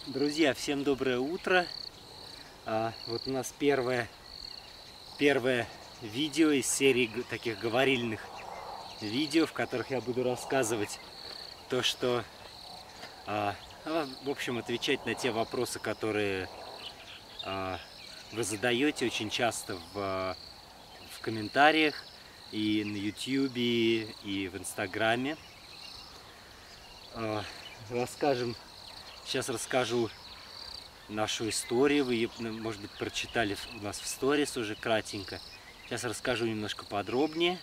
Друзья, всем доброе утро. Вот у нас первое видео из серии таких говорильных видео, в которых я буду рассказывать то, что, в общем, отвечать на те вопросы, которые вы задаете очень часто в комментариях и на YouTube, и в Инстаграме. Сейчас расскажу нашу историю. Вы ее, может быть, прочитали у нас в сторис уже кратенько. Сейчас расскажу немножко подробнее.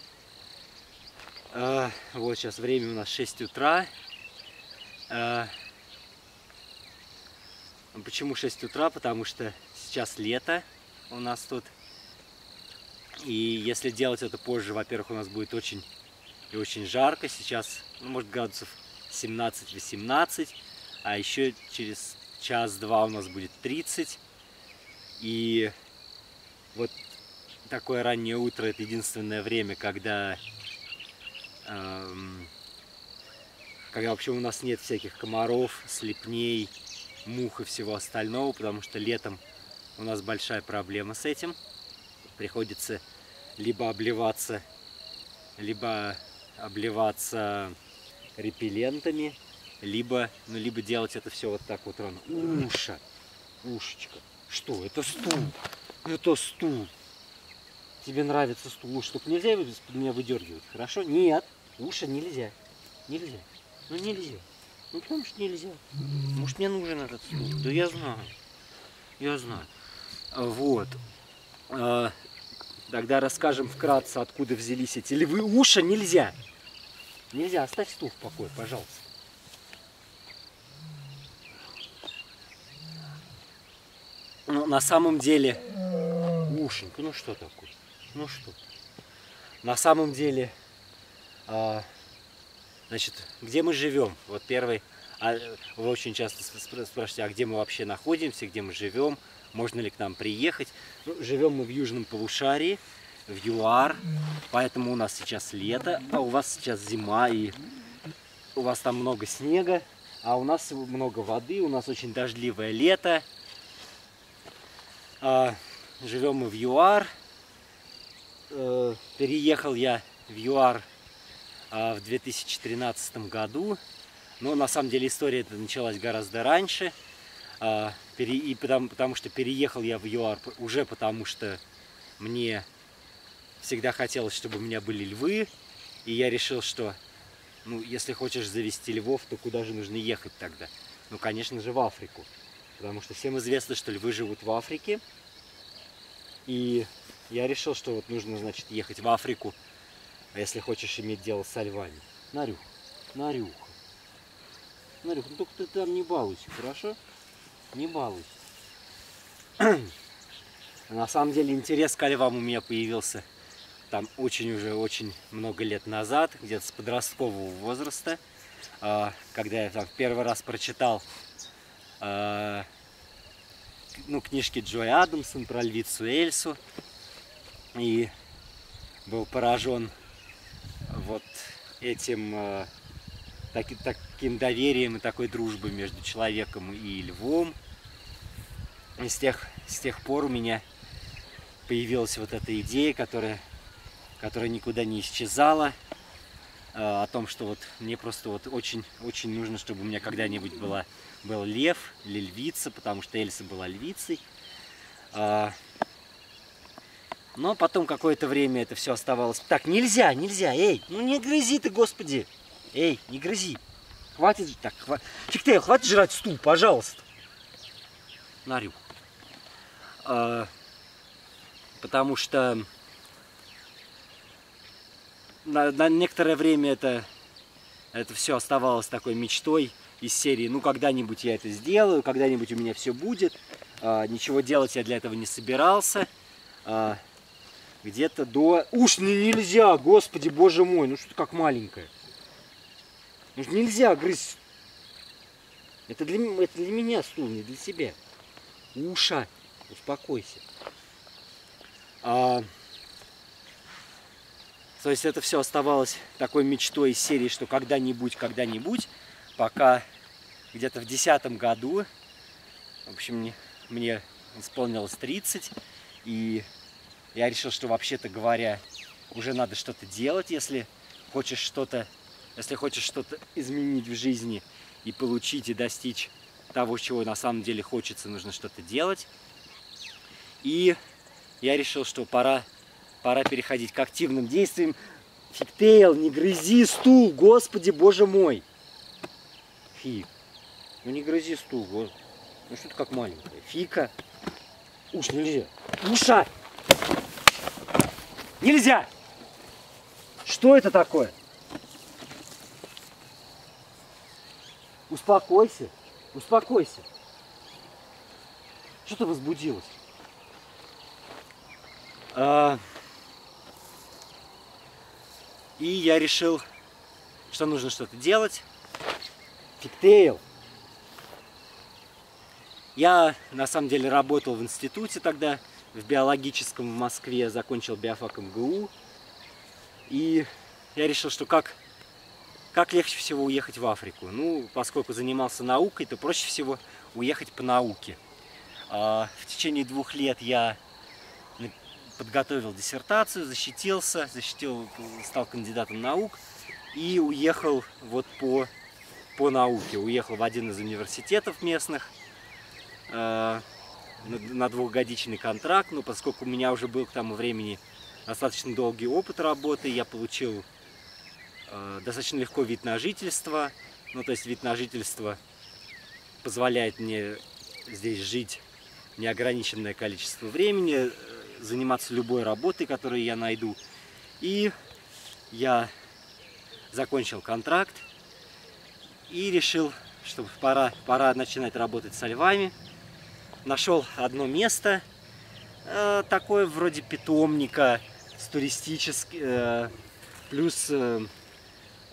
Вот сейчас время у нас 6 утра. Почему 6 утра? Потому что сейчас лето у нас тут. И если делать это позже, во-первых, у нас будет очень и очень жарко. Сейчас, может, градусов 17-18. А еще через час-два у нас будет 30. И вот такое раннее утро — это единственное время, когда в общем, у нас нет всяких комаров, слепней, мух и всего остального, потому что летом у нас большая проблема с этим. Приходится либо обливаться репеллентами, либо делать это все вот так вот рано. Ушечка. Что? Это стул. Это стул. Тебе нравится стул? Уж только нельзя из-под меня выдергивать, хорошо? Нет. Уши нельзя. Нельзя. Ну нельзя. Ну потому что нельзя. Может, мне нужен этот стул? Да я знаю. Я знаю. Вот. Тогда расскажем вкратце, откуда взялись эти львы. Уши нельзя. Нельзя. Оставь стул в покое, пожалуйста. Ну, на самом деле, ушенька, ну что такое? Ну что? На самом деле, значит, где мы живем? Вот первый, вы очень часто спрашиваете, а где мы вообще находимся, где мы живем, можно ли к нам приехать? Ну, живем мы в южном полушарии, в ЮАР, поэтому у нас сейчас лето, а у вас сейчас зима, и у вас там много снега, а у нас много воды, у нас очень дождливое лето. Живем мы в ЮАР. Переехал я в ЮАР в 2013 году. Но на самом деле история эта началась гораздо раньше. Потому что переехал я в ЮАР уже потому, что мне всегда хотелось, чтобы у меня были львы. И я решил, что если хочешь завести львов, то куда же нужно ехать тогда? Ну, конечно же, в Африку. Потому что всем известно, что львы живут в Африке. И я решил, что вот нужно, значит, ехать в Африку, если хочешь иметь дело со львами. Нарюха, Нарюха, ну только ты там не балуйся, хорошо? Не балуйся. На самом деле интерес к львам у меня появился там очень много лет назад, где-то с подросткового возраста, когда я там в первый раз прочитал книжки Джой Адамсон про львицу Эльсу и был поражен вот этим таким доверием и такой дружбой между человеком и львом. И с тех пор у меня появилась вот эта идея, которая никуда не исчезала, о том, что вот мне просто вот очень нужно, чтобы у меня когда-нибудь был лев или львица, потому что Эльса была львицей. Но потом какое-то время это все оставалось. Так, нельзя, эй, ну не грызи ты, господи. Эй, не грызи. Хватит, Чиктейл, хватит жрать стул, пожалуйста. Нарю. Потому что на некоторое время это все оставалось такой мечтой из серии, когда-нибудь я это сделаю, когда-нибудь у меня все будет. Ничего делать я для этого не собирался. Где-то до... Уж нельзя, господи, боже мой, ну что ты как маленькая. Ну нельзя грызть. Это для меня стул, не для себя. Уша, успокойся. То есть это все оставалось такой мечтой из серии, что когда-нибудь, пока где-то в 2010 году В общем, мне исполнилось 30, и я решил, что вообще-то говоря, уже надо что-то делать, если хочешь что-то изменить в жизни и получить, и достичь того, чего на самом деле хочется, нужно что-то делать. И я решил, что пора переходить к активным действиям. Фигтейл, не грызи стул, господи, боже мой! Фиг. Ну не грызи стул, вот. Ну что ты как маленькая? Фика. Уж нельзя. Уша! Нельзя! Что это такое? Успокойся. Успокойся. Что ты возбудилась? И я решил, что нужно что-то делать. Фигтейл. Я на самом деле работал в институте тогда, в биологическом в Москве, закончил биофак МГУ. И я решил, что как легче всего уехать в Африку. Ну, поскольку занимался наукой, то проще всего уехать по науке. В течение 2 лет я подготовил диссертацию, защитил, стал кандидатом наук и уехал вот по науке. Уехал в один из университетов местных на 2-годичный контракт, но поскольку у меня уже был к тому времени достаточно долгий опыт работы, я получил достаточно легко вид на жительство. Ну, то есть вид на жительство позволяет мне здесь жить неограниченное количество времени, заниматься любой работой, которую я найду. И я закончил контракт и решил, что пора начинать работать со львами. Нашел одно место, такое вроде питомника, с туристическим, плюс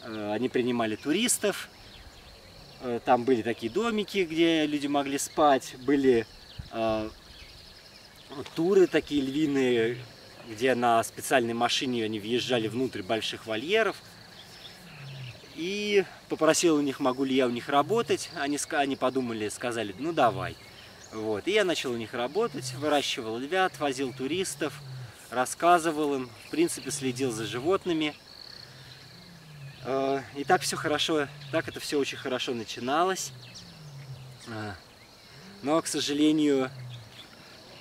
они принимали туристов. Там были такие домики, где люди могли спать, были туры такие львиные, где на специальной машине они въезжали внутрь больших вольеров. И попросил у них, могу ли я у них работать. Они подумали, сказали, ну давай. Вот. И я начал у них работать, выращивал львят, возил туристов, рассказывал им, в принципе, следил за животными. И так все хорошо, так это все очень хорошо начиналось. Но, к сожалению,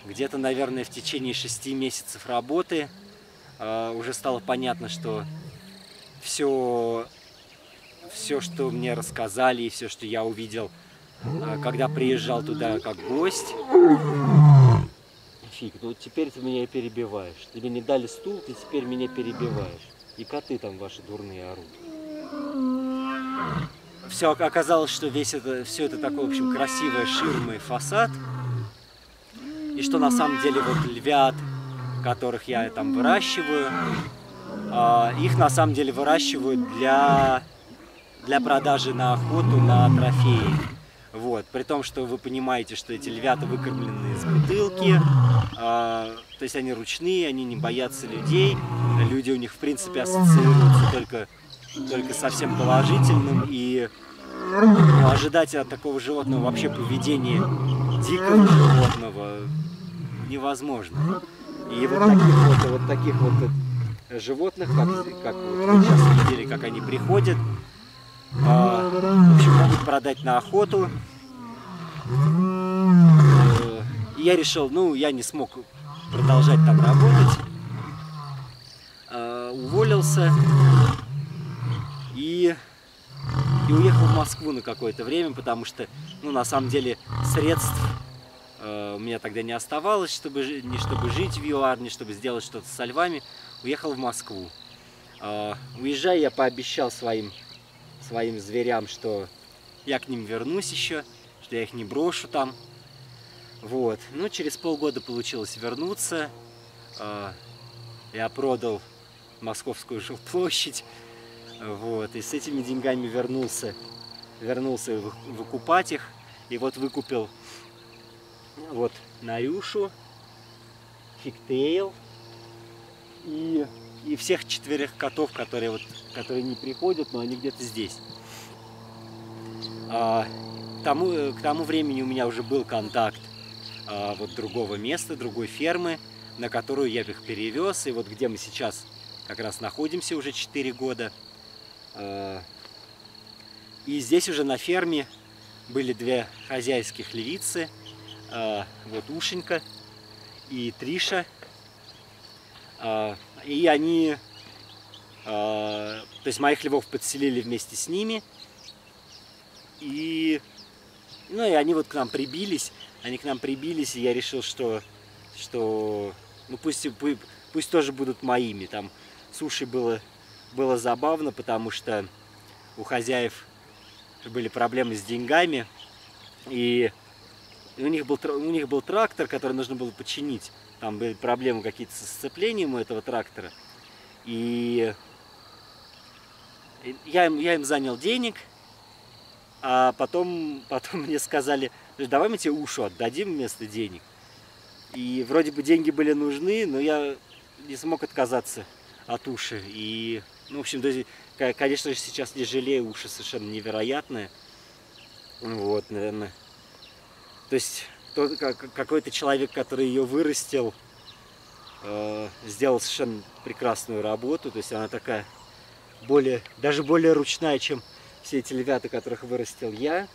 где-то, наверное, в течение 6 месяцев работы уже стало понятно, что все, что мне рассказали и все, что я увидел, когда приезжал туда как гость. Фиг, ну теперь ты меня перебиваешь. Тебе не дали стул, ты теперь меня перебиваешь. И коты там ваши дурные орут. Все оказалось, что все это такой, в общем, красивая ширма и фасад. И что на самом деле вот львят, которых я там выращиваю, их на самом деле выращивают для продажи на охоту, на трофеи. Вот. При том, что вы понимаете, что эти львята выкормлены из бутылки, то есть они ручные, они не боятся людей. Люди у них, в принципе, ассоциируются только со всем положительным. И ожидать от такого животного вообще поведения дикого животного невозможно. И вот таких животных, как вот вы сейчас видели, как они приходят, в общем, могут продать на охоту. И я решил, ну, я не смог продолжать там работать. Уволился и уехал в Москву на какое-то время, потому что, ну, на самом деле, средств у меня тогда не оставалось, ни чтобы жить в ЮАР, ни чтобы сделать что-то со львами. Уехал в Москву. Уезжая, я пообещал своим зверям, что я к ним вернусь еще, что я их не брошу там. Вот. Ну, через полгода получилось вернуться. Я продал Московскую жилплощадь. Вот. И с этими деньгами вернулся выкупать их. И вот выкупил вот Нарюшу, Фигтейл и всех 4 котов, которые не приходят, но они где-то здесь. к тому времени у меня уже был контакт вот другого места, другой фермы, на которую я их перевез. И вот где мы сейчас как раз находимся уже 4 года. И здесь уже на ферме были 2 хозяйских львицы. Вот Ушенька и Триша. И они, то есть моих львов подселили вместе с ними. И они вот к нам прибились. Они к нам прибились, и я решил, что ну пусть тоже будут моими. Там с Ушей было забавно, потому что у хозяев были проблемы с деньгами. И у них был трактор, который нужно было починить. Там были проблемы какие-то со сцеплением у этого трактора. И я им занял денег. А потом мне сказали: давай мы тебе Ушу отдадим вместо денег. И вроде бы деньги были нужны, но я не смог отказаться от Уши. И, ну, в общем, конечно же, сейчас не жалею, Уша совершенно невероятная. Вот, наверное. То есть какой-то человек, который ее вырастил, сделал совершенно прекрасную работу. То есть она такая даже более ручная, чем все эти львята, которых вырастил я.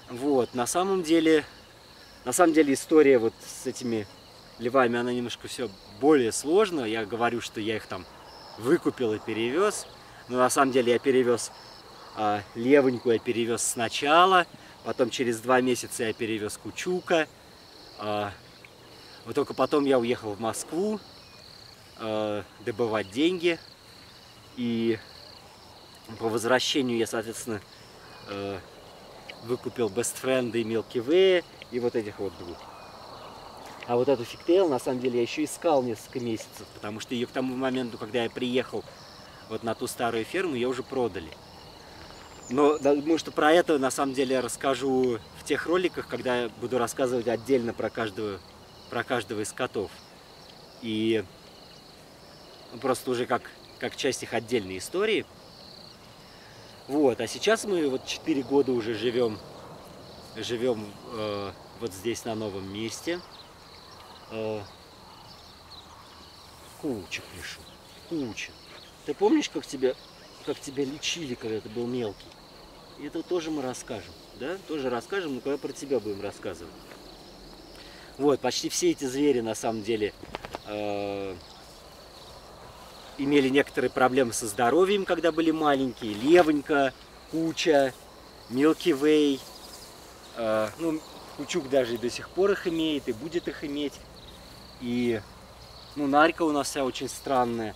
Вот, на самом деле история вот с этими львами, она немножко все более сложная. Я говорю, что я их там выкупил и перевез. Но на самом деле я перевез Левоньку, я перевез сначала. Потом через 2 месяца я перевез Кучука. Вот только потом я уехал в Москву добывать деньги. И по возвращению я, соответственно, выкупил Best Friend и Milky Way, и вот этих вот 2. А вот эту фигтейл, на самом деле, я еще искал несколько месяцев, потому что ее к тому моменту, когда я приехал вот на ту старую ферму, ее уже продали. Но думаю, что про это, на самом деле, я расскажу в тех роликах, когда я буду рассказывать отдельно про каждого из котов. И просто уже как часть их отдельной истории. Вот, а сейчас мы вот 4 года уже живем вот здесь, на новом месте. Куча пришел, Куча. Ты помнишь, как тебя лечили, когда ты был мелкий? И это тоже мы расскажем, да? Тоже расскажем, но когда про тебя будем рассказывать. Вот, почти все эти звери, на самом деле, имели некоторые проблемы со здоровьем, когда были маленькие. Левонька, Куча, Milky Way. Ну, Кучук даже и до сих пор их имеет, и будет их иметь. И, ну, Нарька у нас вся очень странная,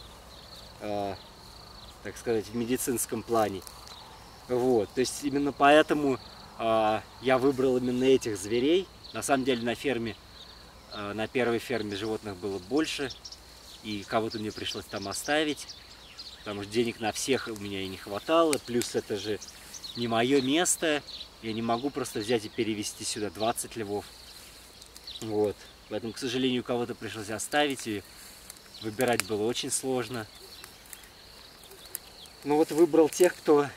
так сказать, в медицинском плане. Вот, то есть именно поэтому я выбрал именно этих зверей. На самом деле на ферме, на первой ферме животных было больше. И кого-то мне пришлось там оставить, потому что денег на всех у меня и не хватало. Плюс это же не мое место. Я не могу просто взять и перевезти сюда 20 львов. Вот. Поэтому, к сожалению, кого-то пришлось оставить, и выбирать было очень сложно. Ну вот выбрал тех, кто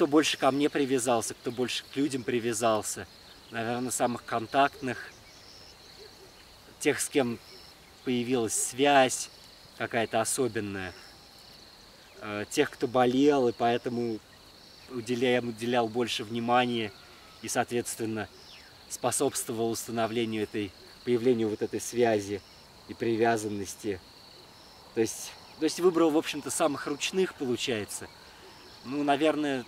больше ко мне привязался, кто больше к людям привязался. Наверное, самых контактных. Тех, с кем появилась связь какая-то особенная. Тех, кто болел, и поэтому уделял больше внимания и, соответственно, способствовал появлению вот этой связи и привязанности. То есть выбрал, в общем-то, самых ручных, получается. Ну, наверное,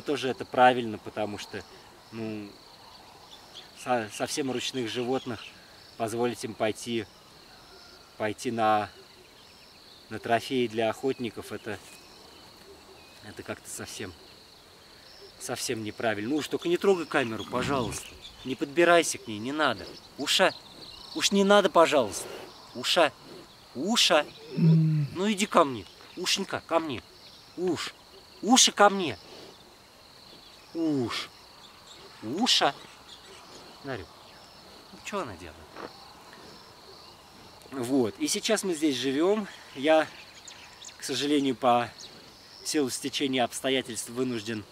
тоже это правильно, потому что, ну, совсем ручных животных позволить им пойти на трофеи для охотников, это как-то совсем неправильно. Ну уж только не трогай камеру, пожалуйста. Не подбирайся к ней, не надо. Уша, уж не надо, пожалуйста. Уша, ну иди ко мне. Ушенька, ко мне. Уши ко мне. Уша. Смотри, ну что она делает? Вот, и сейчас мы здесь живем. Я, к сожалению, по силу стечения обстоятельств вынужден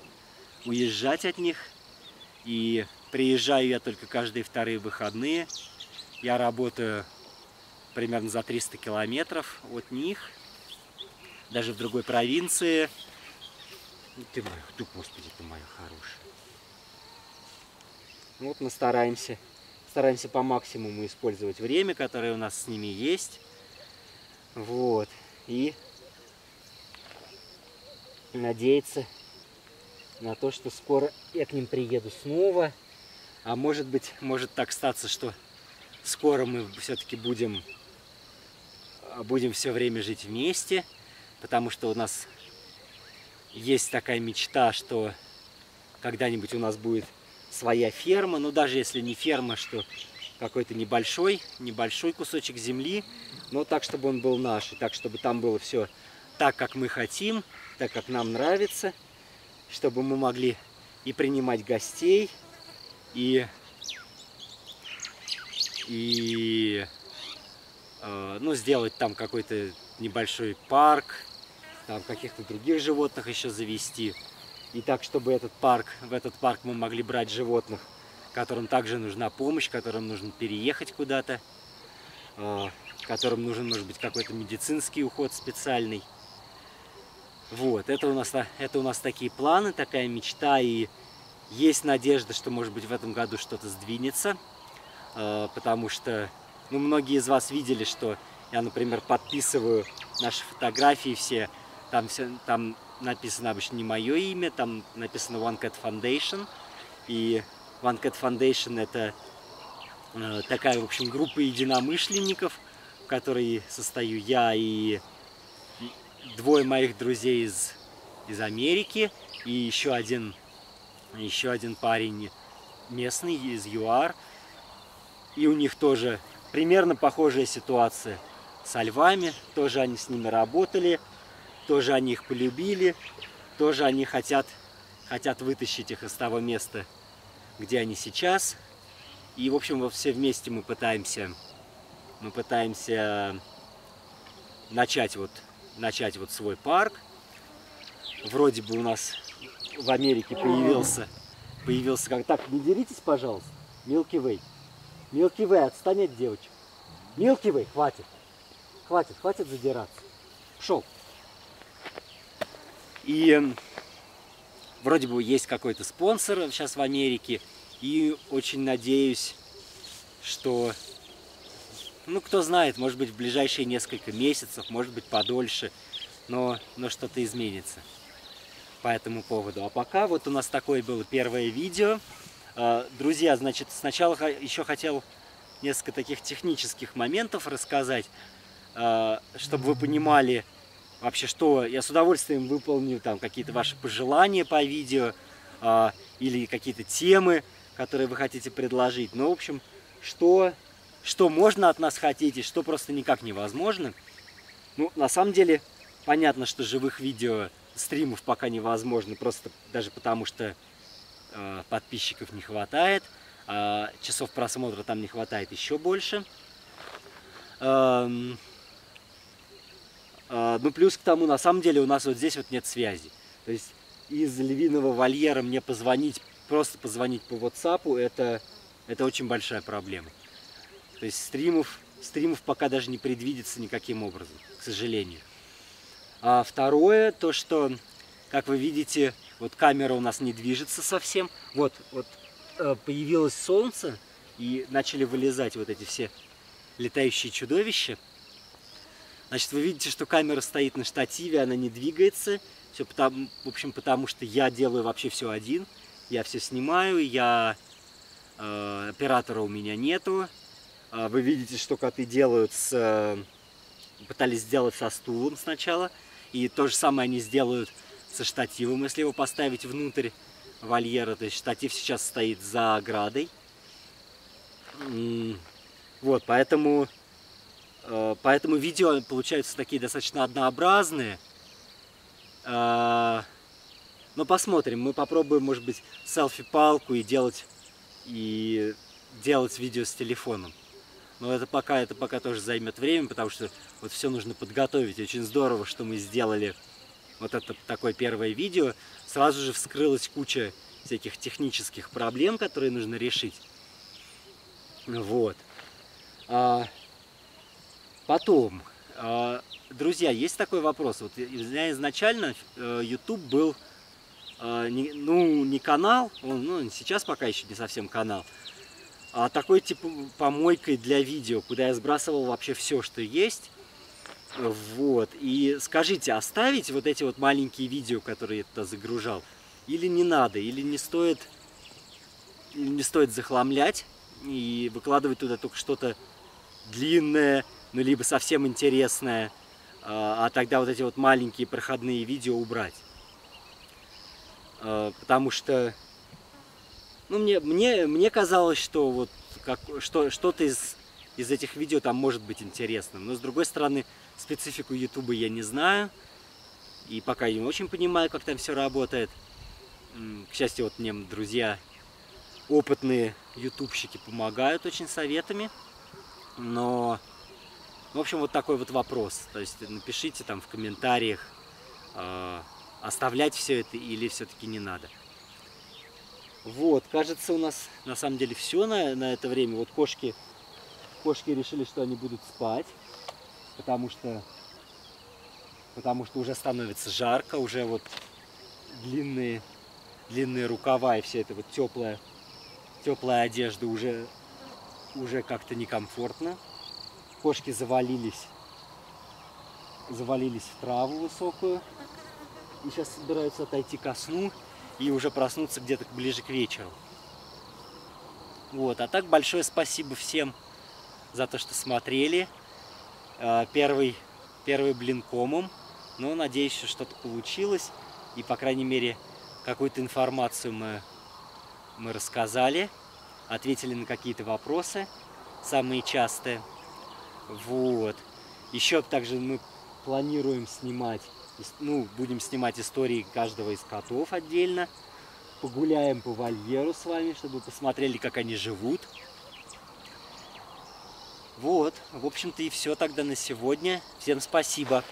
уезжать от них. И приезжаю я только каждые вторые выходные. Я работаю примерно за 300 километров от них, даже в другой провинции. Ты моя, господи, ты моя хорошая. Вот мы стараемся по максимуму использовать время, которое у нас с ними есть. Вот. И надеяться на то, что скоро я к ним приеду снова. А может быть, может так статься, что скоро мы все-таки будем все время жить вместе, потому что у нас есть такая мечта, что когда-нибудь у нас будет своя ферма, но даже если не ферма, что какой-то небольшой кусочек земли, но так, чтобы он был наш, и так, чтобы там было все так, как мы хотим, так, как нам нравится, чтобы мы могли и принимать гостей, и ну, сделать там какой-то небольшой парк, там каких-то других животных еще завести. И так, чтобы в этот парк мы могли брать животных, которым также нужна помощь, которым нужно переехать куда-то, которым нужен, может быть, какой-то медицинский уход специальный. Вот, это у нас такие планы, такая мечта, и есть надежда, что, может быть, в этом году что-то сдвинется, потому что, ну, многие из вас видели, что я, например, подписываю наши фотографии все, там написано обычно не мое имя, там написано One Cat Foundation, и One Cat Foundation это такая, в общем, группа единомышленников, в которой состою я и двое моих друзей из Америки, и еще один парень местный из ЮАР. И у них тоже примерно похожая ситуация со львами. Тоже они с ними работали, тоже они их полюбили, тоже они хотят вытащить их из того места, где они сейчас. И, в общем, все вместе мы пытаемся начать свой парк. Вроде бы у нас в Америке появился как... Так, не деритесь, пожалуйста. Milky Way. Milky Way, отстань от девочек. Milky Way, хватит задираться. Пошел. И вроде бы есть какой-то спонсор сейчас в Америке. И очень надеюсь, что, ну, кто знает, может быть, в ближайшие несколько месяцев, может быть, подольше, но что-то изменится по этому поводу. А пока вот у нас такое было первое видео. Друзья, значит, сначала еще хотел несколько таких технических моментов рассказать, чтобы вы понимали вообще, что я с удовольствием выполню там какие-то ваши пожелания по видео или какие-то темы, которые вы хотите предложить. Ну, в общем, что можно от нас хотеть и что просто никак невозможно. Ну, на самом деле, понятно, что живых видео, стримов пока невозможно, просто даже потому, что подписчиков не хватает, часов просмотра там не хватает еще больше. Ну, плюс к тому, на самом деле, у нас вот здесь вот нет связи. То есть из львиного вольера мне просто позвонить по WhatsApp, это очень большая проблема. То есть стримов пока даже не предвидится никаким образом, к сожалению. А второе, то что, как вы видите, вот камера у нас не движется совсем. Вот появилось солнце, и начали вылезать вот эти все летающие чудовища. Значит, вы видите, что камера стоит на штативе, она не двигается. Все потому что я делаю вообще все один. Я все снимаю, оператора у меня нету. Вы видите, что коты пытались сделать со стулом сначала. И то же самое они сделают со штативом, если его поставить внутрь вольера. То есть штатив сейчас стоит за оградой. Вот, поэтому видео получаются такие достаточно однообразные. Но посмотрим, мы попробуем, может быть, селфи-палку и делать видео с телефоном. Но это пока тоже займет время, потому что вот все нужно подготовить. Очень здорово, что мы сделали вот это такое первое видео, сразу же вскрылась куча всяких технических проблем, которые нужно решить. Вот. Потом, друзья, есть такой вопрос. Вот у меня изначально YouTube был, не канал, он, сейчас пока еще не совсем канал, а такой типа помойкой для видео, куда я сбрасывал вообще все, что есть. Вот. И скажите, оставить вот эти вот маленькие видео, которые я туда загружал, или не надо, или не стоит захламлять и выкладывать туда только что-то длинное, ну либо совсем интересное, а тогда вот эти вот маленькие проходные видео убрать. Потому что, ну, мне казалось, что вот что-то из этих видео там может быть интересным. Но с другой стороны, специфику YouTube я не знаю. И пока не очень понимаю, как там все работает. К счастью, вот мне друзья, опытные ютубщики, помогают очень советами. Но, в общем, вот такой вот вопрос. То есть напишите там в комментариях, оставлять все это или все-таки не надо. Вот, кажется, у нас на самом деле все на это время. Вот кошки решили, что они будут спать, потому что уже становится жарко, уже вот длинные рукава и вся эта вот теплая одежда уже как-то некомфортно. Кошки завалились в траву высокую и сейчас собираются отойти ко сну и уже проснуться где-то ближе к вечеру. Вот, а так большое спасибо всем за то, что смотрели. Первый блин комом, но надеюсь, что что-то получилось, и, по крайней мере, какую-то информацию мы рассказали, ответили на какие-то вопросы, самые частые. Вот. Еще также мы планируем будем снимать истории каждого из котов отдельно. Погуляем по вольеру с вами, чтобы посмотрели, как они живут. Вот, в общем-то и все тогда на сегодня. Всем спасибо.